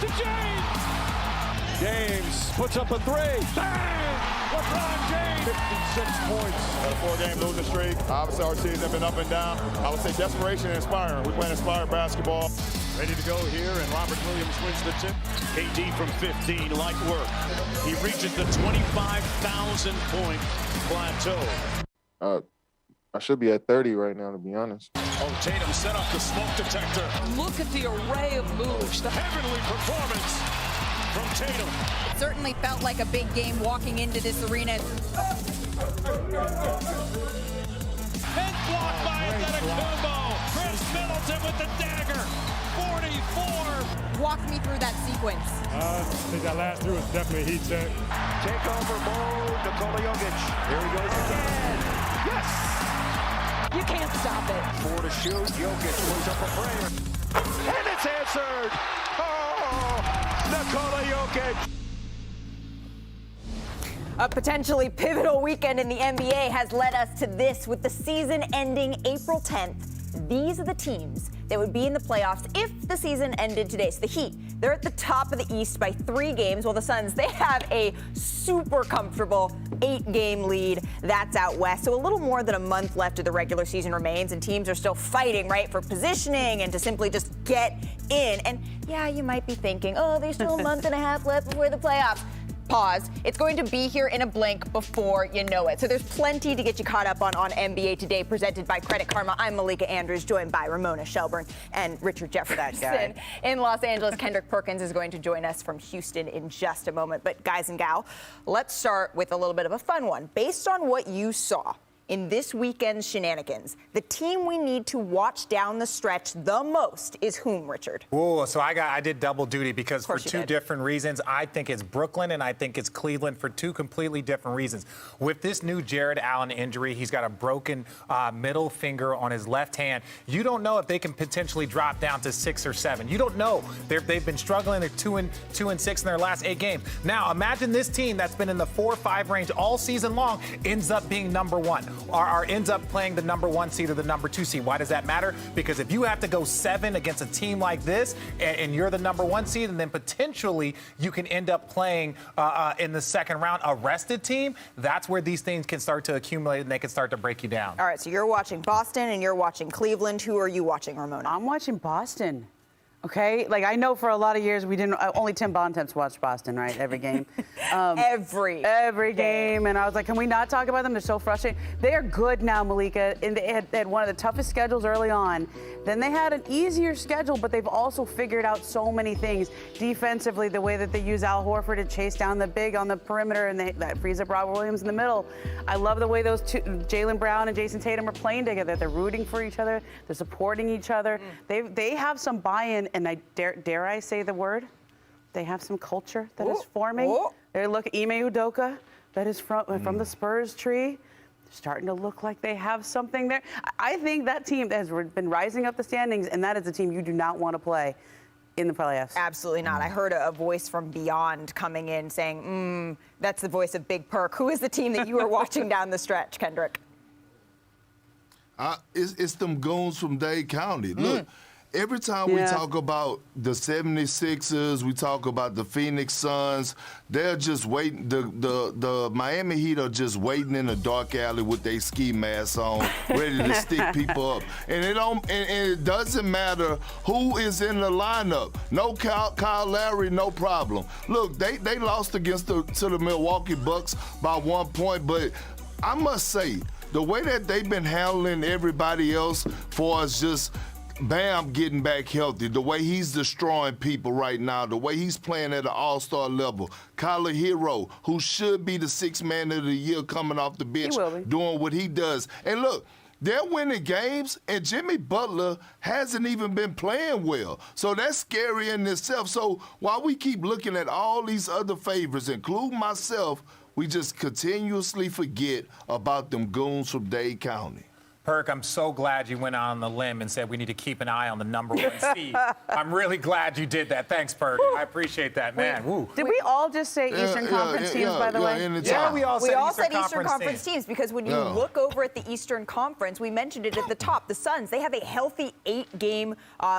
to James. James puts up a three. Bang! LeBron James, 56 points. A 4-game losing streak. Obviously, our season has been up and down. I would say desperation and inspiring. We're playing inspired basketball. Ready to go here, and Robert Williams wins the tip. KD from 15, light work. He reaches the 25,000-point plateau. I should be at 30 right now, to be honest. Oh, Tatum set up the smoke detector. Look at the array of moves. The heavenly performance from Tatum. It certainly felt like a big game walking into this arena. And blocked by Antetokounmpo. Chris Middleton with the dagger. 44. Walk me through that sequence. I think that last three was definitely a heat check. Take over mode, Nikola Jokic. Here he goes again. Yes! You can't stop it. 4 to shoot. Jokic puts up a prayer. And it's answered. Oh, Nikola Jokic. A potentially pivotal weekend in the NBA has led us to this, with the season ending April 10th. These are the teams that would be in the playoffs if the season ended today. So the Heat, they're at the top of the East by 3 games, while the Suns, they have a super comfortable 8-game lead. That's out west. So a little more than a month left of the regular season remains, and teams are still fighting, right, for positioning and to simply just get in. And yeah, you might be thinking, oh, there's still a month and a half left before the playoffs. Pause. It's going to be here in a blink before you know it. So there's plenty to get you caught up on NBA Today, presented by Credit Karma. I'm Malika Andrews, joined by Ramona Shelburne and Richard Jefferson in Los Angeles. Kendrick Perkins is going to join us from Houston in just a moment. But guys and gal, let's start with a little bit of a fun one. Based on what you saw in this weekend's shenanigans, the team we need to watch down the stretch the most is whom, Richard? Oh, so I did double duty because for 2 different reasons. I think it's Brooklyn and I think it's Cleveland for 2 completely different reasons. With this new Jared Allen injury, he's got a broken middle finger on his left hand. You don't know if they can potentially drop down to 6 or 7. You don't know. They've been struggling. They're 2-6 in their last 8 games. Now, imagine this team that's been in the 4-5 range all season long ends up being number 1. Or ends up playing the number 1 seed or the number 2 seed. Why does that matter? Because if you have to go 7 against a team like this and you're the number 1 seed, and then potentially you can end up playing in the second round a rested team, that's where these things can start to accumulate and they can start to break you down. All right, so you're watching Boston and you're watching Cleveland. Who are you watching, Ramona? I'm watching Boston. Okay, like I know for a lot of years we didn't. Only Tim Bontemps watched Boston, right? Every game, every game, and I was like, can we not talk about them? They're so frustrating. They are good now, Malika, and they had one of the toughest schedules early on. Then they had an easier schedule, but they've also figured out so many things defensively. The way that they use Al Horford to chase down the big on the perimeter, and that frees up Robert Williams in the middle. I love the way those two, Jaylen Brown and Jason Tatum, are playing together. They're rooting for each other. They're supporting each other. They have some buy-in. And I dare I say the word? They have some culture that is forming. They look at Ime Udoka, that is from the Spurs tree. They're starting to look like they have something there. I think that team has been rising up the standings, and that is a team you do not want to play in the playoffs. Absolutely not. I heard a voice from beyond coming in saying, that's the voice of Big Perk. Who is the team that you are watching down the stretch, Kendrick? It's them goons from Dade County. Look. Every time we talk about the 76ers, we talk about the Phoenix Suns, they're just waiting. The Miami Heat are just waiting in a dark alley with their ski masks on, ready to stick people up. And it doesn't matter who is in the lineup. No Kyle Lowry, no problem. Look, they lost against to the Milwaukee Bucks by 1 point, but I must say, the way that they've been handling everybody else for us just Bam getting back healthy, the way he's destroying people right now, the way he's playing at an all-star level. Kyler Hero, who should be the 6th man of the year coming off the bench, doing what he does. And look, they're winning games, and Jimmy Butler hasn't even been playing well. So that's scary in itself. So while we keep looking at all these other favorites, including myself, we just continuously forget about them goons from Dade County. Perk, I'm so glad you went on the limb and said we need to keep an eye on the number 1 seed. I'm really glad you did that. Thanks, Perk. I appreciate that, man. Woo. Did we all just say Eastern Conference teams, by the way? Yeah, we all said Eastern Conference teams because when you look over at the Eastern Conference, we mentioned it at the top, the Suns, they have a healthy 8-game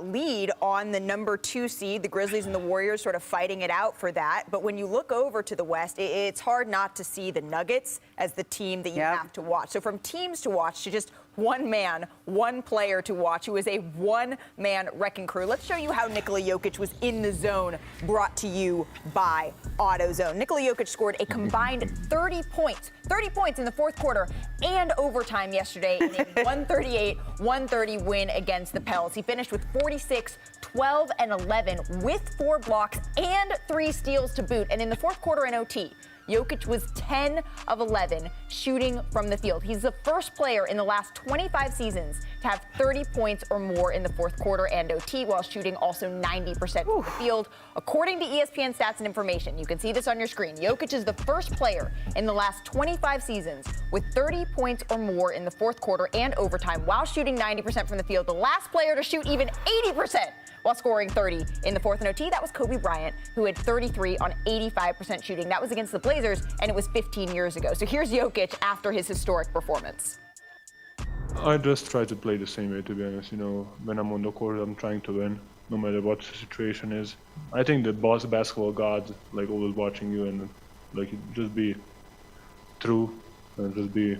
lead on the number 2 seed. The Grizzlies and the Warriors sort of fighting it out for that. But when you look over to the West, it's hard not to see the Nuggets as the team that you have to watch. So from teams to watch to just one man, one player to watch who is a one-man wrecking crew. Let's show you how Nikola Jokic was in the zone, brought to you by AutoZone. Nikola Jokic scored a combined 30 points in the fourth quarter and overtime yesterday in a 138-130 win against the Pels. He finished with 46, 12, and 11 with 4 blocks and 3 steals to boot. And in the fourth quarter in OT, Jokic was 10 of 11 shooting from the field. He's the first player in the last 25 seasons to have 30 points or more in the fourth quarter and OT while shooting also 90% from the field. According to ESPN Stats and Information, you can see this on your screen, Jokic is the first player in the last 25 seasons with 30 points or more in the fourth quarter and overtime while shooting 90% from the field. The last player to shoot even 80% while scoring 30 in the fourth and OT, that was Kobe Bryant, who had 33 on 85% shooting. That was against the Blazers, and it was 15 years ago. So here's Jokic after his historic performance. I just try to play the same way, to be honest. You know, when I'm on the court, I'm trying to win, no matter what the situation is. I think the basketball gods, like, always watching you and, like, just be true and just be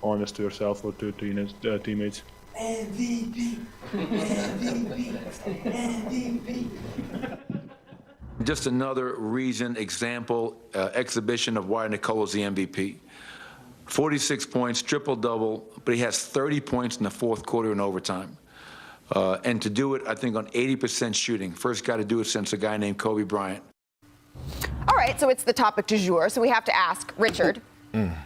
honest to yourself or to teammates. MVP. Just another reason, example, exhibition of why Nikola's the MVP. 46 points, triple-double, but he has 30 points in the fourth quarter in overtime. And to do it, I think, on 80% shooting. First guy to do it since a guy named Kobe Bryant. All right, so it's the topic du jour, so we have to ask, Richard,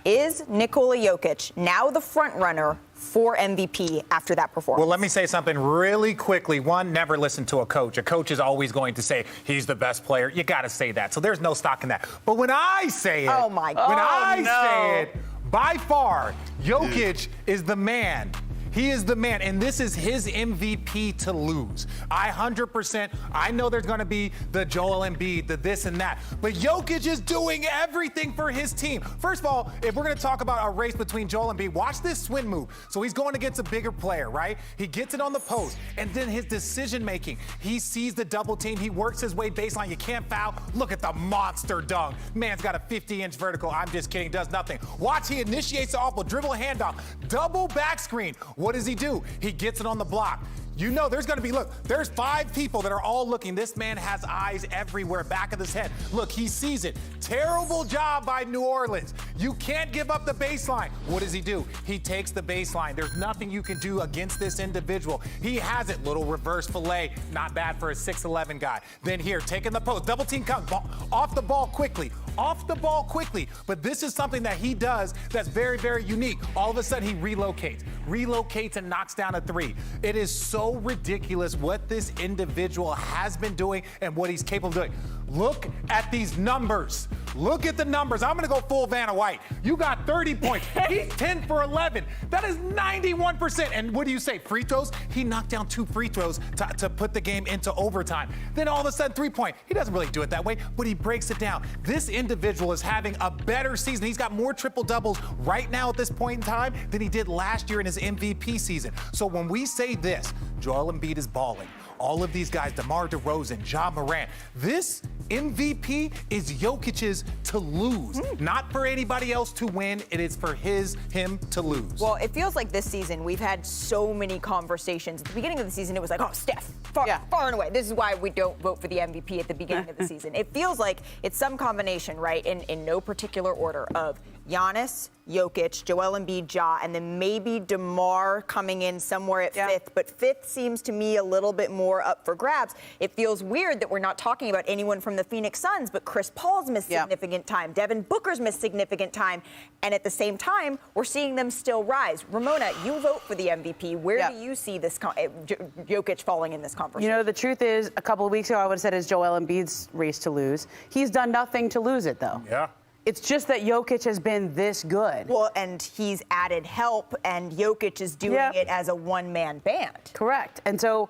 is Nikola Jokic now the front runner for MVP after that performance? Well, let me say something really quickly. One, never listen to a coach. A coach is always going to say he's the best player. You got to say that. So there's no stock in that. But when I say it, say it, by far, Jokic is the man. He is the man, and this is his MVP to lose. 100%. I know there's going to be the Joel Embiid, the this and that, but Jokic is doing everything for his team. First of all, if we're going to talk about a race between Joel Embiid, watch this swing move. So he's going against a bigger player, right? He gets it on the post, and then his decision-making. He sees the double team. He works his way baseline. You can't foul. Look at the monster dunk. Man's got a 50-inch vertical. I'm just kidding. Does nothing. Watch, he initiates the off-ball, dribble handoff, double back screen. What does he do? He gets it on the block. You know there's going to be, look, there's 5 people that are all looking. This man has eyes everywhere, back of his head. Look, he sees it. Terrible job by New Orleans. You can't give up the baseline. What does he do? He takes the baseline. There's nothing you can do against this individual. He has it. Little reverse fillet. Not bad for a 6'11 guy. Then here, taking the post. Double team comes. Off the ball quickly. Off the ball quickly. But this is something that he does that's very, very unique. All of a sudden, he relocates and knocks down a 3. It is so ridiculous what this individual has been doing and what he's capable of doing. Look at these numbers. Look at the numbers. I'm going to go full Vanna White. You got 30 points. He's 10 for 11. That is 91%. And what do you say? Free throws? He knocked down 2 free throws to put the game into overtime. Then all of a sudden, 3-point. He doesn't really do it that way, but he breaks it down. This individual is having a better season. He's got more triple doubles right now at this point in time than he did last year in his MVP season. So when we say this, Joel Embiid is balling. All of these guys, DeMar DeRozan, Ja Morant, this MVP is Jokic's to lose, not for anybody else to win. It is for him to lose. Well, it feels like this season we've had so many conversations. At the beginning of the season, it was like, oh, Steph, far and away. This is why we don't vote for the MVP at the beginning of the season. It feels like it's some combination, right, in no particular order of Giannis, Jokic, Joel Embiid, Ja, and then maybe DeMar coming in somewhere at 5th. But 5th seems to me a little bit more up for grabs. It feels weird that we're not talking about anyone from the Phoenix Suns, but Chris Paul's missed significant time. Devin Booker's missed significant time. And at the same time, we're seeing them still rise. Ramona, you vote for the MVP. Where do you see this Jokic falling in this conversation? You know, the truth is, a couple of weeks ago, I would have said it's Joel Embiid's race to lose. He's done nothing to lose it, though. Yeah. It's just that Jokic has been this good. Well, and he's added help, and Jokic is doing it as a one-man band. Correct. And so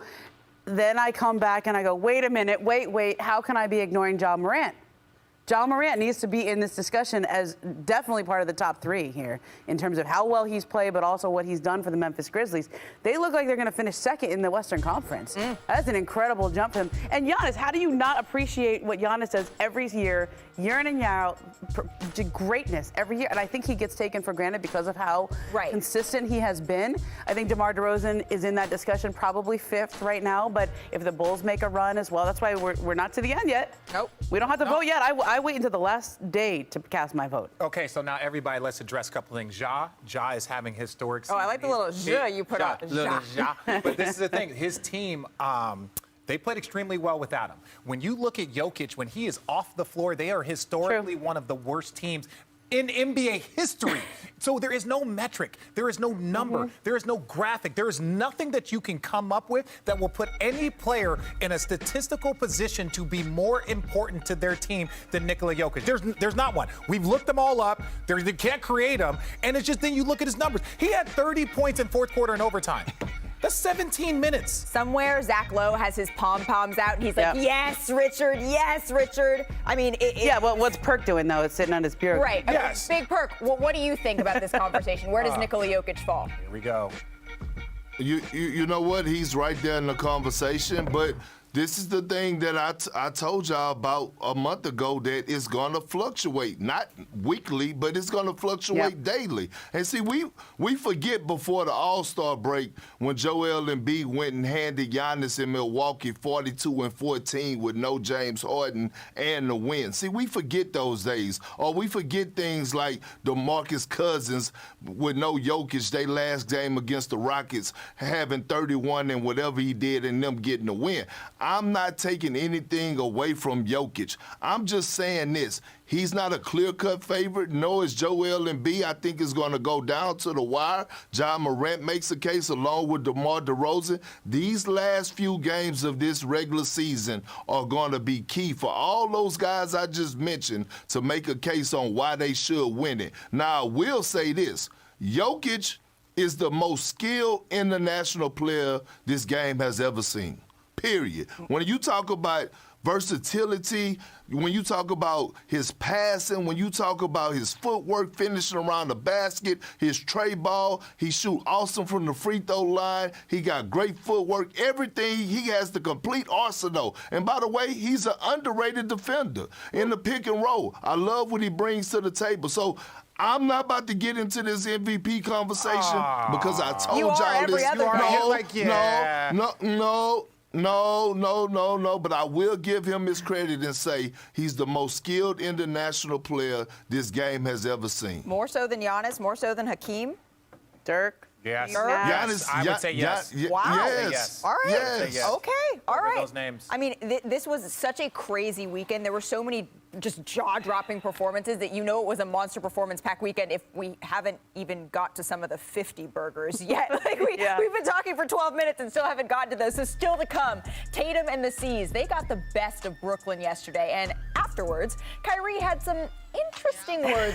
then I come back and I go, wait a minute, wait, how can I be ignoring Ja Morant? Ja Morant needs to be in this discussion as definitely part of the top 3 here in terms of how well he's played, but also what he's done for the Memphis Grizzlies. They look like they're going to finish second in the Western Conference. That's an incredible jump for him. And Giannis, how do you not appreciate what Giannis does every year in and year out, greatness every year? And I think he gets taken for granted because of how consistent he has been. I think DeMar DeRozan is in that discussion, probably 5th right now, but if the Bulls make a run as well, that's why we're not to the end yet. Nope. We don't have to vote yet. I wait until the last day to cast my vote. Okay, so now everybody, let's address a couple things. Ja is having historic season. Oh, I like the little ja you put on. Ja. But this is the thing. His team, they played extremely well without him. When you look at Jokic, when he is off the floor, they are historically one of the worst teams in NBA history. So there is no metric, there is no number, there is no graphic, there is nothing that you can come up with that will put any player in a statistical position to be more important to their team than Nikola Jokic. There's not one. We've looked them all up. They can't create them, and it's just then you look at his numbers. He had 30 points in fourth quarter and overtime. That's 17 minutes. Somewhere Zach Lowe has his pom-poms out, and he's like, yes, Richard, yes, Richard. I mean, well, what's Perk doing, though? It's sitting on his bureau. Right. Yes. Big Perk, what do you think about this conversation? Where does Nikola Jokic fall? Here we go. You know what? He's right there in the conversation, but this is the thing that I told y'all about a month ago, that it's going to fluctuate, not weekly, but it's going to fluctuate daily. And see, we forget before the All-Star break when Joel Embiid went and handed Giannis in Milwaukee 42-14 with no James Harden and the win. See, we forget those days. Or we forget things like DeMarcus Cousins with no Jokic, they last game against the Rockets, having 31 and whatever he did and them getting the win. I'm not taking anything away from Jokic. I'm just saying this. He's not a clear-cut favorite, nor is Joel Embiid. I think it's going to go down to the wire. Ja Morant makes a case along with DeMar DeRozan. These last few games of this regular season are going to be key for all those guys I just mentioned to make a case on why they should win it. Now, I will say this. Jokic is the most skilled international player this game has ever seen. Period. When you talk about versatility, when you talk about his passing, when you talk about his footwork, finishing around the basket, his tray ball, he shoot awesome from the free throw line. He got great footwork, everything. He has the complete arsenal. And by the way, he's an underrated defender in the pick and roll. I love what he brings to the table. So I'm not about to get into this MVP conversation because I told y'all this. No, but I will give him his credit and say he's the most skilled international player this game has ever seen. More so than Giannis, more so than Hakeem? Dirk? Yes. Giannis, I would say yes. Wow. Yes. All right. Yes. Okay. All right. Those names. I mean, this was such a crazy weekend. There were so many just jaw-dropping performances that it was a monster performance-packed weekend if we haven't even got to some of the 50 burgers yet. We've been talking for 12 minutes and still haven't gotten to those. So still to come. Tatum and the C's, they got the best of Brooklyn yesterday. And afterwards, Kyrie had some interesting words.